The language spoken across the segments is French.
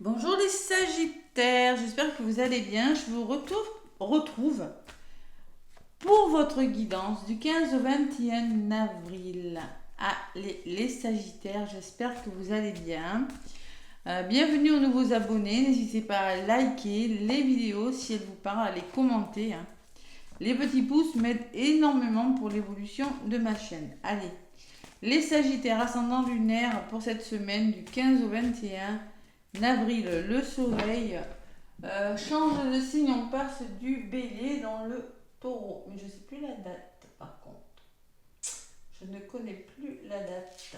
Bonjour les Sagittaires, j'espère que vous allez bien. Je vous retrouve pour votre guidance du 15 au 21 avril. Les Sagittaires, j'espère que vous allez bien. Bienvenue aux nouveaux abonnés. N'hésitez pas à liker les vidéos si elles vous parlent, à les commenter. Les petits pouces m'aident énormément pour l'évolution de ma chaîne. Allez, les Sagittaires ascendant lunaire pour cette semaine du 15 au 21 avril, le soleil change de signe, on passe du bélier dans le taureau. Mais je ne sais plus la date par contre. Je ne connais plus la date.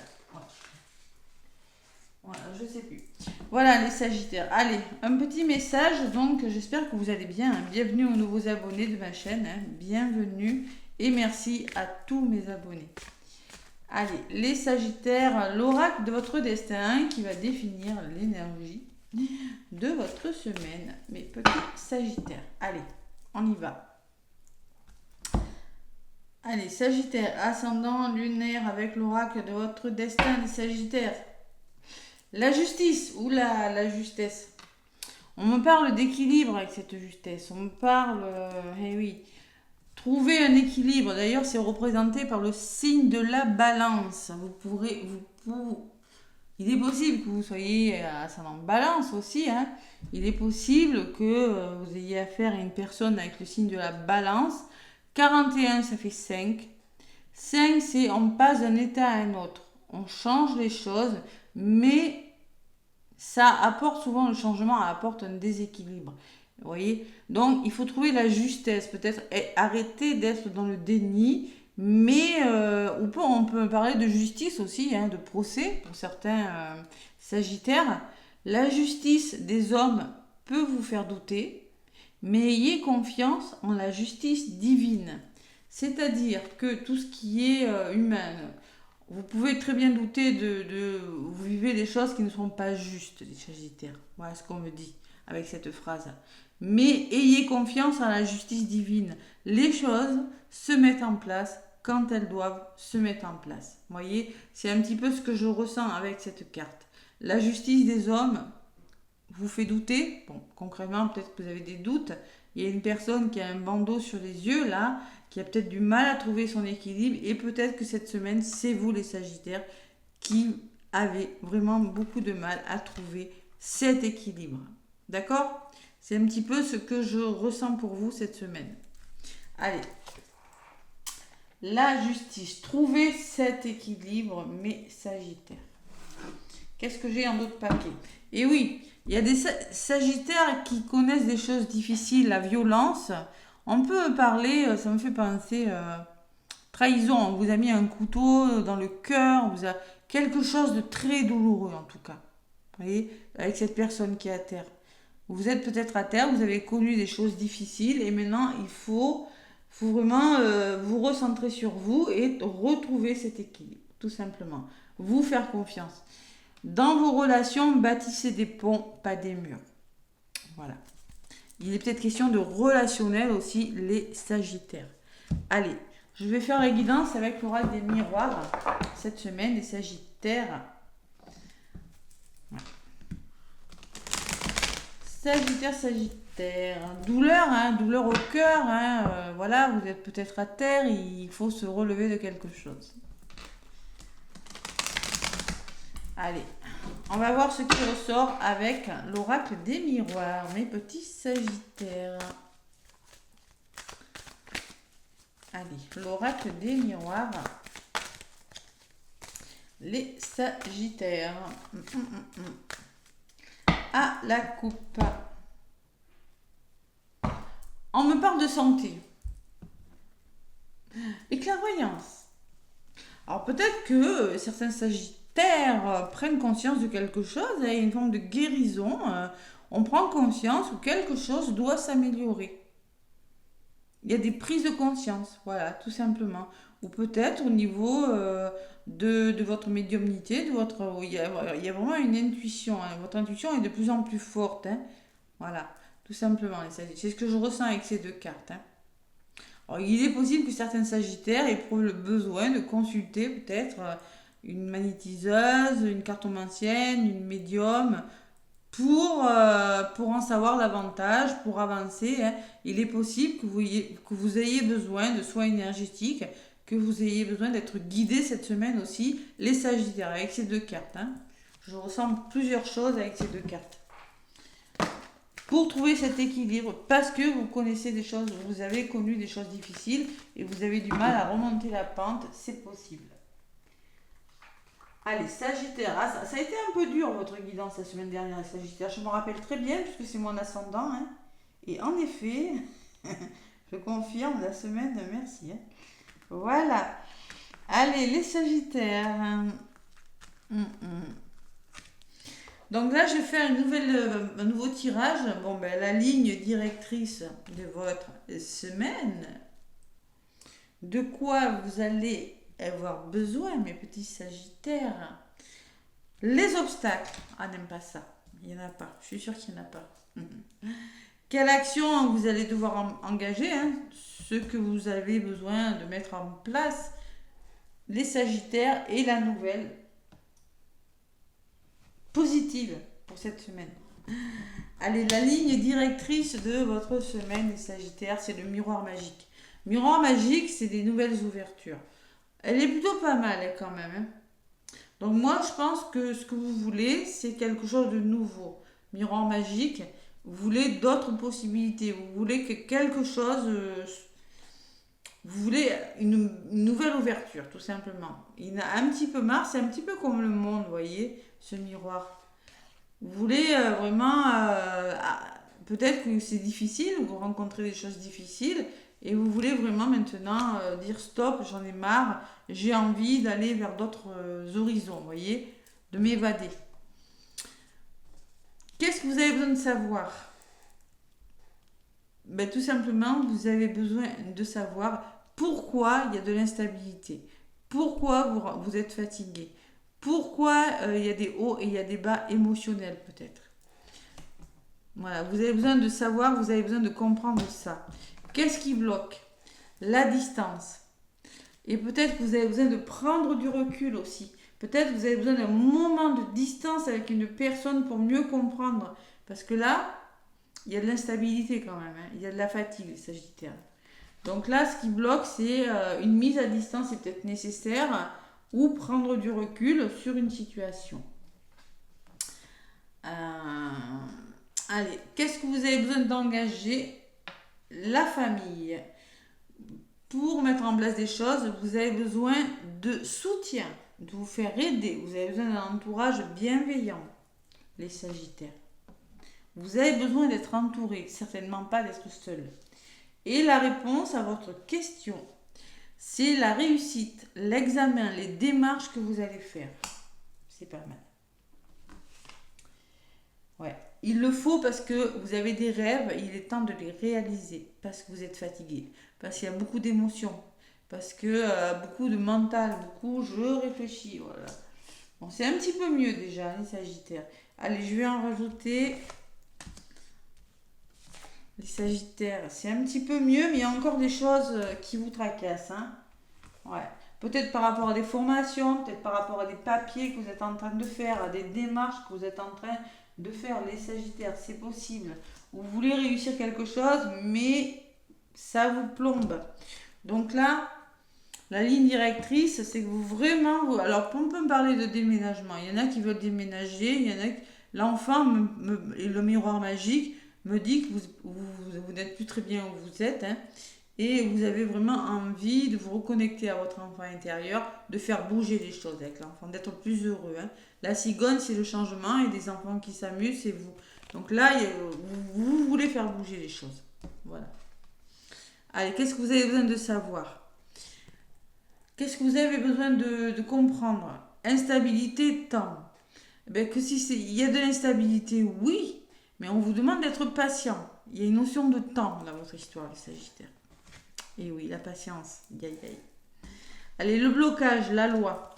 Voilà, je ne sais plus. Voilà les Sagittaires. Allez, un petit message donc, j'espère que vous allez bien. Bienvenue aux nouveaux abonnés de ma chaîne. Bienvenue et merci à tous mes abonnés. Allez, les Sagittaires, l'oracle de votre destin qui va définir l'énergie de votre semaine. Mes petits Sagittaires. Allez, on y va. Allez, Sagittaire, ascendant lunaire avec l'oracle de votre destin, les Sagittaires. La justice ou la justesse. On me parle d'équilibre avec cette justesse. On me parle, eh oui, trouver un équilibre. D'ailleurs, c'est représenté par le signe de la balance. Il est possible que vous soyez ascendant balance aussi. Il est possible que vous ayez affaire à une personne avec le signe de la balance. 41, ça fait 5. 5, c'est on passe d'un état à un autre. On change les choses, mais ça apporte souvent le changement, apporte un déséquilibre. Vous voyez? Donc, il faut trouver la justesse, peut-être arrêter d'être dans le déni, mais on peut parler de justice aussi, de procès pour certains Sagittaires. La justice des hommes peut vous faire douter, mais ayez confiance en la justice divine. C'est-à-dire que tout ce qui est humain, vous pouvez très bien douter vous vivez des choses qui ne sont pas justes, les Sagittaires. Voilà ce qu'on me dit avec cette phrase. Mais ayez confiance en la justice divine. Les choses se mettent en place quand elles doivent se mettre en place. Vous voyez, c'est un petit peu ce que je ressens avec cette carte. La justice des hommes vous fait douter. Bon, concrètement, peut-être que vous avez des doutes. Il y a une personne qui a un bandeau sur les yeux, là, qui a peut-être du mal à trouver son équilibre. Et peut-être que cette semaine, c'est vous, les Sagittaires, qui avez vraiment beaucoup de mal à trouver cet équilibre. D'accord ? C'est un petit peu ce que je ressens pour vous cette semaine. Allez. La justice. Trouvez cet équilibre, mes Sagittaires. Qu'est-ce que j'ai en d'autres papiers ? Et oui, il y a des Sagittaires qui connaissent des choses difficiles, la violence. On peut parler, ça me fait penser, trahison. On vous a mis un couteau dans le cœur, vous a quelque chose de très douloureux en tout cas. Vous voyez, avec cette personne qui est à terre. Vous êtes peut-être à terre, vous avez connu des choses difficiles et maintenant il faut vraiment vous recentrer sur vous et retrouver cet équilibre, tout simplement. Vous faire confiance. Dans vos relations, bâtissez des ponts, pas des murs. Voilà. Il est peut-être question de relationnel aussi, les Sagittaires. Allez, je vais faire la guidance avec l'oracle des miroirs cette semaine, les Sagittaires. Voilà. Sagittaire. Douleur, douleur au cœur. Voilà, vous êtes peut-être à terre, il faut se relever de quelque chose. Allez, on va voir ce qui ressort avec l'oracle des miroirs, mes petits Sagittaires. Allez, l'oracle des miroirs. Les Sagittaires. À la coupe. On me parle de santé. Et clairvoyance. Alors peut-être que certains Sagittaires prennent conscience de quelque chose, il y a une forme de guérison. On prend conscience que quelque chose doit s'améliorer. Il y a des prises de conscience, voilà, tout simplement. Ou peut-être au niveau de votre médiumnité, il y a vraiment une intuition. Votre intuition est de plus en plus forte. Voilà, tout simplement. C'est ce que je ressens avec ces deux cartes. Alors, il est possible que certains Sagittaires éprouvent le besoin de consulter peut-être une magnétiseuse, une cartomancienne, une médium, pour en savoir davantage, pour avancer. Hein. Il est possible que vous ayez besoin de soins énergétiques, que vous ayez besoin d'être guidé cette semaine aussi, les Sagittaires, avec ces deux cartes. Hein. Je ressens plusieurs choses avec ces deux cartes. Pour trouver cet équilibre, parce que vous connaissez des choses, vous avez connu des choses difficiles et vous avez du mal à remonter la pente, c'est possible. Allez, Sagittaire, ah, ça a été un peu dur votre guidance la semaine dernière, les Sagittaires. Je me rappelle très bien puisque c'est mon ascendant. Hein. Et en effet, je confirme la semaine, merci. Hein. Voilà. Allez, les Sagittaires. Donc là, je vais faire un nouveau tirage. Bon, ben, la ligne directrice de votre semaine. De quoi vous allez avoir besoin, mes petits Sagittaires. Les obstacles. Ah, n'aime pas ça. Il n'y en a pas. Je suis sûre qu'il n'y en a pas. Quelle action vous allez devoir engager, hein, ce que vous avez besoin de mettre en place, les Sagittaires, et la nouvelle positive pour cette semaine. Allez, la ligne directrice de votre semaine, les Sagittaires, c'est le miroir magique. Miroir magique, c'est des nouvelles ouvertures. Elle est plutôt pas mal quand même. Hein. Donc moi, je pense que ce que vous voulez, c'est quelque chose de nouveau. Miroir magique, vous voulez d'autres possibilités. Vous voulez que quelque chose... vous voulez une nouvelle ouverture, tout simplement. Il a un petit peu marre, c'est un petit peu comme le monde, vous voyez, ce miroir. Vous voulez vraiment... peut-être que c'est difficile, vous rencontrez des choses difficiles, et vous voulez vraiment maintenant dire stop, j'en ai marre, j'ai envie d'aller vers d'autres horizons, vous voyez, de m'évader. Qu'est-ce que vous avez besoin de savoir? Ben, tout simplement, vous avez besoin de savoir pourquoi il y a de l'instabilité, pourquoi vous êtes fatigué, pourquoi il y a des hauts et il y a des bas émotionnels peut-être. Voilà, vous avez besoin de savoir, vous avez besoin de comprendre ça. Qu'est-ce qui bloque? La distance. Et peut-être que vous avez besoin de prendre du recul aussi. Peut-être que vous avez besoin d'un moment de distance avec une personne pour mieux comprendre. Parce que là, il y a de l'instabilité quand même. Hein. Il y a de la fatigue, les Sagittaires. Donc là, ce qui bloque, c'est une mise à distance, c'est peut-être nécessaire, ou prendre du recul sur une situation. Allez, qu'est-ce que vous avez besoin d'engager? La famille. Pour mettre en place des choses, vous avez besoin de soutien, de vous faire aider. Vous avez besoin d'un entourage bienveillant, les Sagittaires. Vous avez besoin d'être entouré, certainement pas d'être seul. Et la réponse à votre question, c'est la réussite, l'examen, les démarches que vous allez faire. C'est pas mal. Ouais. Il le faut parce que vous avez des rêves, il est temps de les réaliser, parce que vous êtes fatigué, parce qu'il y a beaucoup d'émotions, parce que beaucoup de mental, beaucoup je réfléchis, voilà. Bon, c'est un petit peu mieux déjà, les Sagittaires. Allez, je vais en rajouter. Les Sagittaires, c'est un petit peu mieux, mais il y a encore des choses qui vous tracassent. Hein. Ouais. Peut-être par rapport à des formations, peut-être par rapport à des papiers que vous êtes en train de faire, à des démarches que vous êtes en train de faire, les Sagittaires, c'est possible. Vous voulez réussir quelque chose, mais ça vous plombe. Donc là, la ligne directrice, c'est que vous vraiment... alors, on peut me parler de déménagement. Il y en a qui veulent déménager, il y en a qui... L'enfant et le miroir magique me dit que vous n'êtes plus très bien où vous êtes, hein, et vous avez vraiment envie de vous reconnecter à votre enfant intérieur, de faire bouger les choses avec l'enfant, d'être plus heureux. Hein. La cigogne, c'est le changement, et des enfants qui s'amusent, c'est vous. Donc là, vous voulez faire bouger les choses. Voilà. Allez, qu'est-ce que vous avez besoin de savoir? Qu'est-ce que vous avez besoin de comprendre? Instabilité, temps. Ben, que si il y a de l'instabilité, oui, mais on vous demande d'être patient. Il y a une notion de temps dans votre histoire, les Sagittaires. Et oui, la patience. Allez, le blocage, la loi.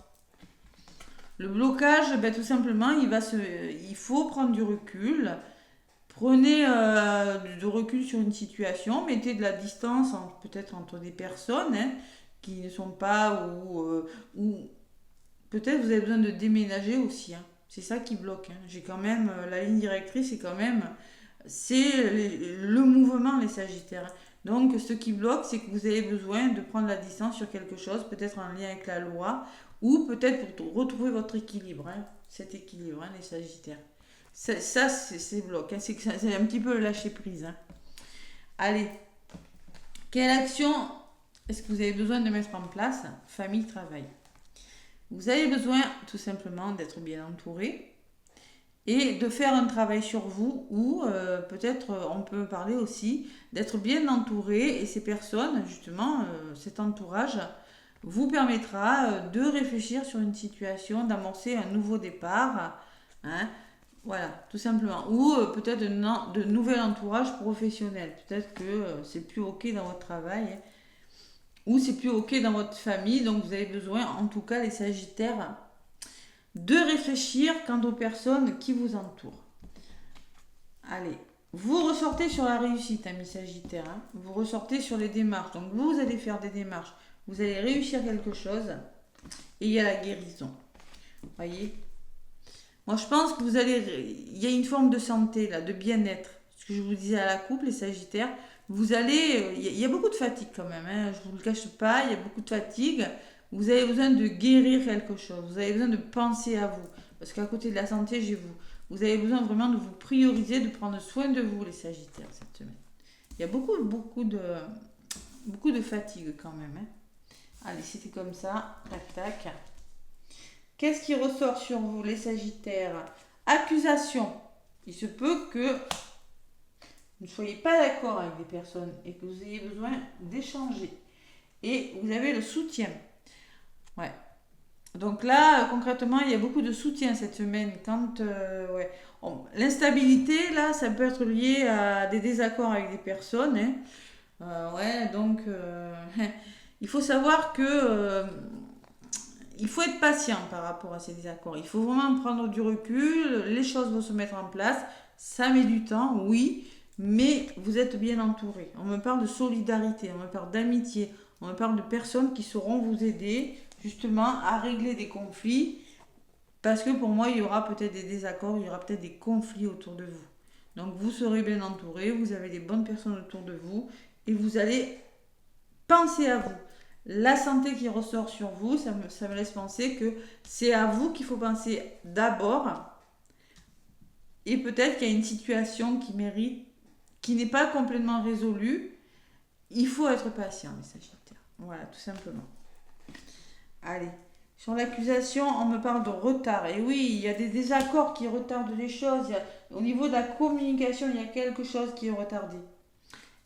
Le blocage, ben, tout simplement, il faut prendre du recul. Prenez du recul sur une situation. Mettez de la distance peut-être entre des personnes hein, qui ne sont pas ou peut-être vous avez besoin de déménager aussi. Hein. C'est ça qui bloque. Hein. J'ai quand même, la ligne directrice, c'est le mouvement, les Sagittaires. Donc, ce qui bloque, c'est que vous avez besoin de prendre la distance sur quelque chose, peut-être en lien avec la loi, ou peut-être pour retrouver votre équilibre, hein, cet équilibre, hein, les Sagittaires. Ça c'est bloc, hein, c'est un petit peu le lâcher prise. Hein. Allez, quelle action est-ce que vous avez besoin de mettre en place? Famille, travail. Vous avez besoin tout simplement d'être bien entouré et de faire un travail sur vous ou peut-être on peut parler aussi d'être bien entouré et ces personnes, justement, cet entourage vous permettra de réfléchir sur une situation, d'amorcer un nouveau départ. Hein, voilà, tout simplement. Ou peut-être de nouvel entourage professionnel. Peut-être que c'est plus OK dans votre travail. Hein, ou c'est plus OK dans votre famille. Donc vous avez besoin, en tout cas les Sagittaires, de réfléchir quant aux personnes qui vous entourent. Allez, vous ressortez sur la réussite, amis Sagittaires. Hein. Vous ressortez sur les démarches. Donc vous allez faire des démarches. Vous allez réussir quelque chose. Et il y a la guérison. Voyez ? Moi, je pense que il y a une forme de santé, là, de bien-être. Ce que je vous disais à la coupe, les Sagittaires, il y a beaucoup de fatigue quand même, hein, je ne vous le cache pas, il y a beaucoup de fatigue. Vous avez besoin de guérir quelque chose, vous avez besoin de penser à vous. Parce qu'à côté de la santé, j'ai vous. Vous avez besoin vraiment de vous prioriser, de prendre soin de vous, les Sagittaires, cette semaine. Il y a beaucoup de fatigue quand même. Hein. Allez, c'était comme ça, tac, tac. Qu'est-ce qui ressort sur vous, les Sagittaires? Accusation. Il se peut que vous ne soyez pas d'accord avec des personnes et que vous ayez besoin d'échanger. Et vous avez le soutien. Ouais. Donc là, concrètement, il y a beaucoup de soutien cette semaine. L'instabilité, là, ça peut être lié à des désaccords avec des personnes. Hein. Donc, il faut savoir que... il faut être patient par rapport à ces désaccords. Il faut vraiment prendre du recul. Les choses vont se mettre en place. Ça met du temps, oui, mais vous êtes bien entouré. On me parle de solidarité, on me parle d'amitié, on me parle de personnes qui sauront vous aider justement à régler des conflits. Parce que pour moi, il y aura peut-être des désaccords, il y aura peut-être des conflits autour de vous. Donc vous serez bien entouré, vous avez des bonnes personnes autour de vous et vous allez penser à vous. La santé qui ressort sur vous, ça me laisse penser que c'est à vous qu'il faut penser d'abord. Et peut-être qu'il y a une situation qui n'est pas complètement résolue. Il faut être patient, les Sagittaires. Voilà, tout simplement. Allez, sur l'accusation, on me parle de retard. Et oui, il y a des désaccords qui retardent les choses. Au niveau de la communication, il y a quelque chose qui est retardé.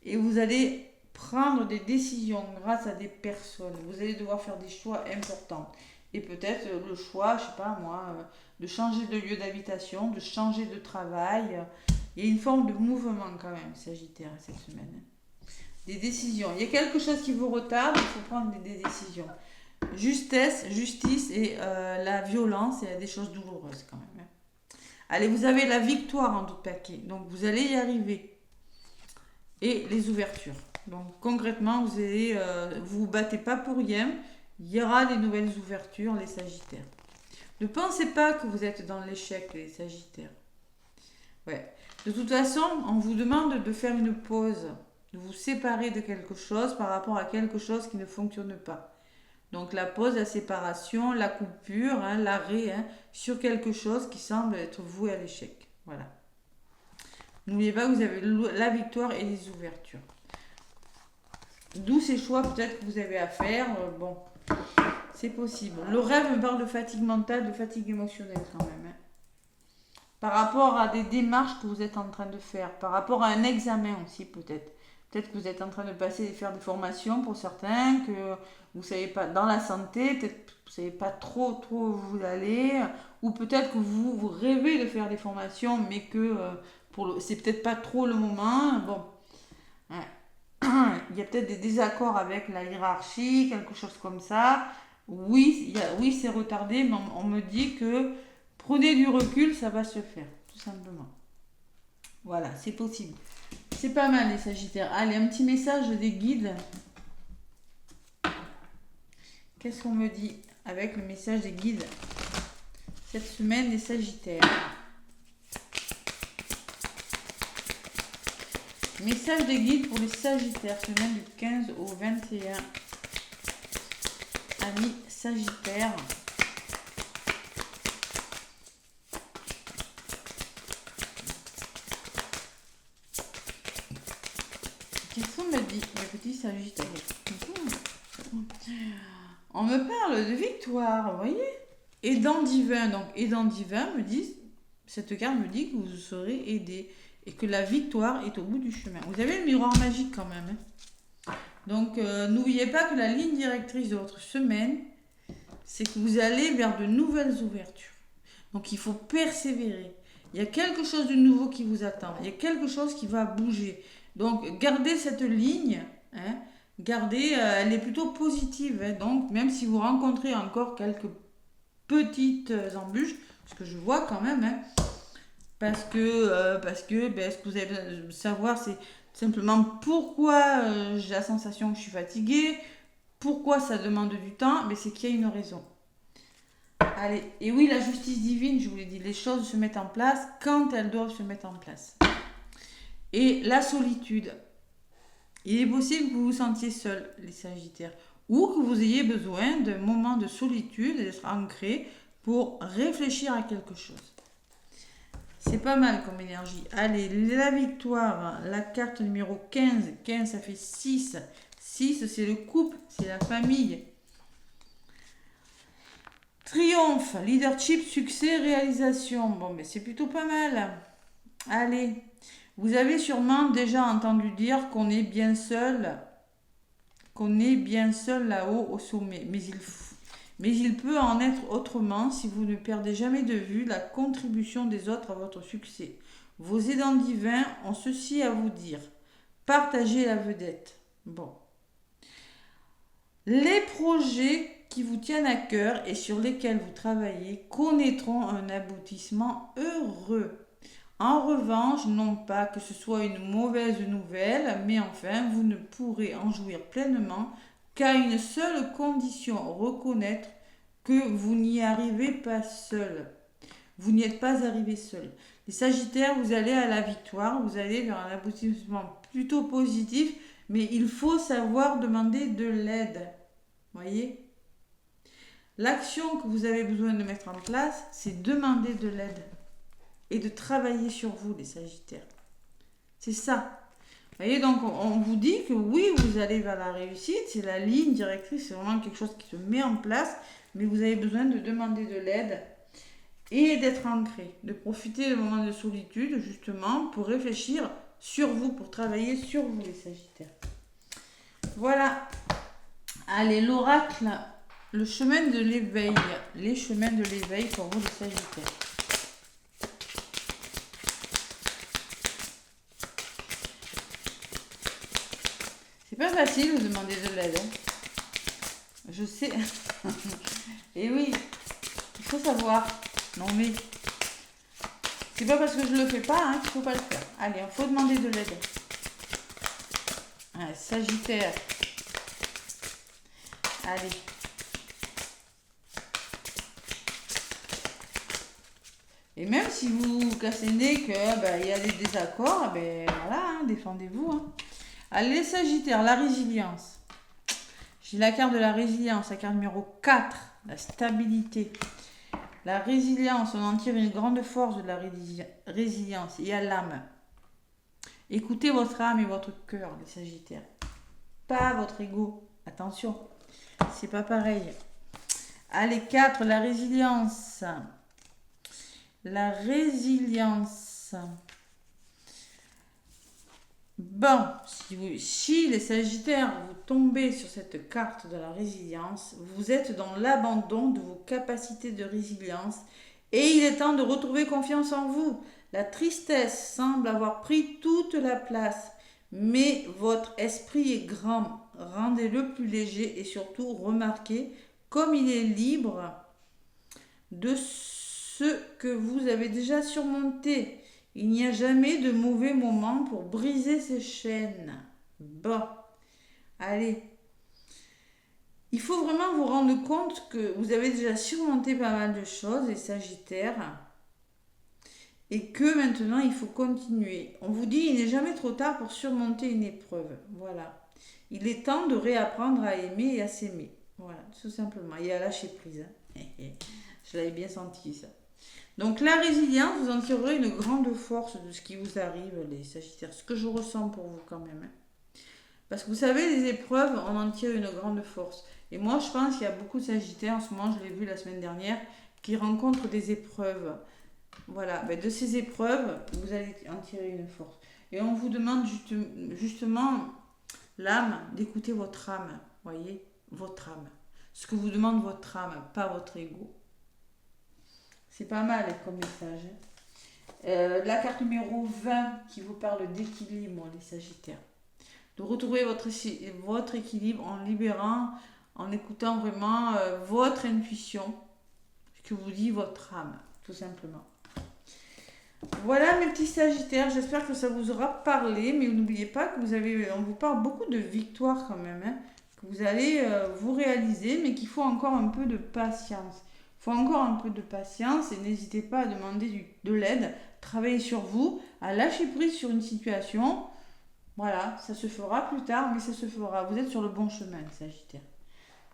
Et vous allez prendre des décisions grâce à des personnes. Vous allez devoir faire des choix importants. Et peut-être le choix, je sais pas moi, de changer de lieu d'habitation, de changer de travail. Il y a une forme de mouvement quand même, Sagittaire, cette semaine. Des décisions. Il y a quelque chose qui vous retarde, il faut prendre des décisions. Justice et la violence, il y a des choses douloureuses quand même. Allez, vous avez la victoire en tout paquet. Donc vous allez y arriver. Et les ouvertures. Donc concrètement, vous battez pas pour rien. Il y aura des nouvelles ouvertures, les Sagittaires. Ne pensez pas que vous êtes dans l'échec, les Sagittaires. Ouais. De toute façon, on vous demande de faire une pause, de vous séparer de quelque chose par rapport à quelque chose qui ne fonctionne pas. Donc la pause, la séparation, la coupure, hein, l'arrêt sur quelque chose qui semble être voué à l'échec. Voilà. N'oubliez pas que vous avez la victoire et les ouvertures. D'où ces choix peut-être que vous avez à faire. Bon, c'est possible. Le rêve me parle de fatigue mentale, de fatigue émotionnelle quand même. Hein. Par rapport à des démarches que vous êtes en train de faire. Par rapport à un examen aussi peut-être. Peut-être que vous êtes en train de faire des formations pour certains, que vous ne savez pas, dans la santé, peut-être que vous ne savez pas trop où vous allez. Ou peut-être que vous rêvez de faire des formations, mais que c'est peut-être pas trop le moment. Bon. Ouais. Il y a peut-être des désaccords avec la hiérarchie, quelque chose comme ça. Oui, c'est retardé, mais on me dit que prenez du recul, ça va se faire, tout simplement. Voilà, c'est possible. C'est pas mal les Sagittaires. Allez, un petit message des guides. Qu'est-ce qu'on me dit avec le message des guides cette semaine des Sagittaires. Message des guides pour les Sagittaires, semaine du 15 au 21. Amis Sagittaires. Qu'est-ce qu'on me dit, mes petits Sagittaires? On me parle de victoire, vous voyez? Aidant divin, donc aidant divin me dit, cette carte me dit que vous serez aidé et que la victoire est au bout du chemin. Vous avez le miroir magique quand même. Hein. Donc n'oubliez pas que la ligne directrice de votre semaine, c'est que vous allez vers de nouvelles ouvertures. Donc il faut persévérer. Il y a quelque chose de nouveau qui vous attend. Il y a quelque chose qui va bouger. Donc gardez cette ligne. Hein, gardez, elle est plutôt positive. Hein, donc même si vous rencontrez encore quelques petites embûches, ce que je vois quand même, hein, parce que ce que vous avez besoin de savoir, c'est simplement pourquoi j'ai la sensation que je suis fatiguée, pourquoi ça demande du temps, mais c'est qu'il y a une raison. Allez, et oui, la justice divine, je vous l'ai dit, les choses se mettent en place quand elles doivent se mettre en place. Et la solitude. Il est possible que vous vous sentiez seul, les Sagittaires, ou que vous ayez besoin d'un moment de solitude et d'être ancré pour réfléchir à quelque chose. C'est pas mal comme énergie. Allez, la victoire, la carte numéro 15. 15, ça fait 6. 6, c'est le couple, c'est la famille. Triomphe, leadership, succès, réalisation. Bon, mais c'est plutôt pas mal. Allez, vous avez sûrement déjà entendu dire qu'on est bien seul là-haut au sommet. Mais il peut en être autrement si vous ne perdez jamais de vue la contribution des autres à votre succès. Vos aidants divins ont ceci à vous dire. Partagez la vedette. Bon. Les projets qui vous tiennent à cœur et sur lesquels vous travaillez connaîtront un aboutissement heureux. En revanche, non pas que ce soit une mauvaise nouvelle, mais enfin, vous ne pourrez en jouir pleinement qu'à une seule condition, reconnaître que vous n'y arrivez pas seul. Vous n'y êtes pas arrivé seul. Les Sagittaires, vous allez à la victoire, vous allez vers un aboutissement plutôt positif, mais il faut savoir demander de l'aide. Voyez ? L'action que vous avez besoin de mettre en place, c'est demander de l'aide et de travailler sur vous, les Sagittaires. C'est ça. Vous voyez, donc on vous dit que oui, vous allez vers la réussite, c'est la ligne directrice, c'est vraiment quelque chose qui se met en place, mais vous avez besoin de demander de l'aide et d'être ancré, de profiter de moments de solitude, justement, pour réfléchir sur vous, pour travailler sur vous, les Sagittaires. Voilà. Allez, l'oracle, le chemin de l'éveil, les chemins de l'éveil pour vous, les Sagittaires. C'est pas facile de demander de l'aide. Hein. Je sais. Et oui, il faut savoir. Non mais, c'est pas parce que je le fais pas hein, qu'il faut pas le faire. Allez, il faut demander de l'aide. Allez, Sagittaire. Allez. Et même si vous cassez le nez qu'il y a des désaccords, voilà, hein, défendez-vous. Hein. Allez, les Sagittaires, la résilience. J'ai la carte de la résilience, la carte numéro 4, la stabilité. La résilience, on en tire une grande force de la résilience. Il y a l'âme. Écoutez votre âme et votre cœur, les Sagittaires. Pas votre ego. Attention, c'est pas pareil. Allez, 4, la résilience. La résilience. Bon, si les Sagittaires, vous tombez sur cette carte de la résilience, vous êtes dans l'abandon de vos capacités de résilience et il est temps de retrouver confiance en vous. La tristesse semble avoir pris toute la place, mais votre esprit est grand. Rendez-le plus léger et surtout remarquez comme il est libre de ce que vous avez déjà surmonté. Il n'y a jamais de mauvais moment pour briser ces chaînes. Bon, allez. Il faut vraiment vous rendre compte que vous avez déjà surmonté pas mal de choses, les Sagittaires, et que maintenant il faut continuer. On vous dit il n'est jamais trop tard pour surmonter une épreuve. Voilà. Il est temps de réapprendre à aimer et à s'aimer. Voilà, tout simplement. Et à lâcher prise. Hein. Je l'avais bien senti ça. Donc la résilience, vous en tirerez une grande force de ce qui vous arrive, les Sagittaires. Ce que je ressens pour vous quand même. Hein. Parce que vous savez, les épreuves, on en tire une grande force. Et moi, je pense qu'il y a beaucoup de Sagittaires, en ce moment, je l'ai vu la semaine dernière, qui rencontrent des épreuves. Voilà, ben, de ces épreuves, vous allez en tirer une force. Et on vous demande justement, l'âme, d'écouter votre âme. Voyez, votre âme. Ce que vous demande votre âme, pas votre ego. C'est pas mal comme message. Hein. La carte numéro 20 qui vous parle d'équilibre, les Sagittaires. De retrouver votre équilibre en libérant, en écoutant vraiment votre intuition, ce que vous dit votre âme, tout simplement. Voilà mes petits Sagittaires, j'espère que ça vous aura parlé, mais n'oubliez pas que on vous parle beaucoup de victoires quand même, hein, que vous allez vous réaliser, mais qu'il faut encore un peu de patience. Il faut encore un peu de patience et n'hésitez pas à demander de l'aide, travailler sur vous, à lâcher prise sur une situation. Voilà, ça se fera plus tard, mais ça se fera. Vous êtes sur le bon chemin, Sagittaire.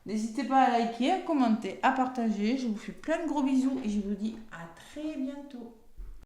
N'hésitez pas à liker, à commenter, à partager. Je vous fais plein de gros bisous et je vous dis à très bientôt.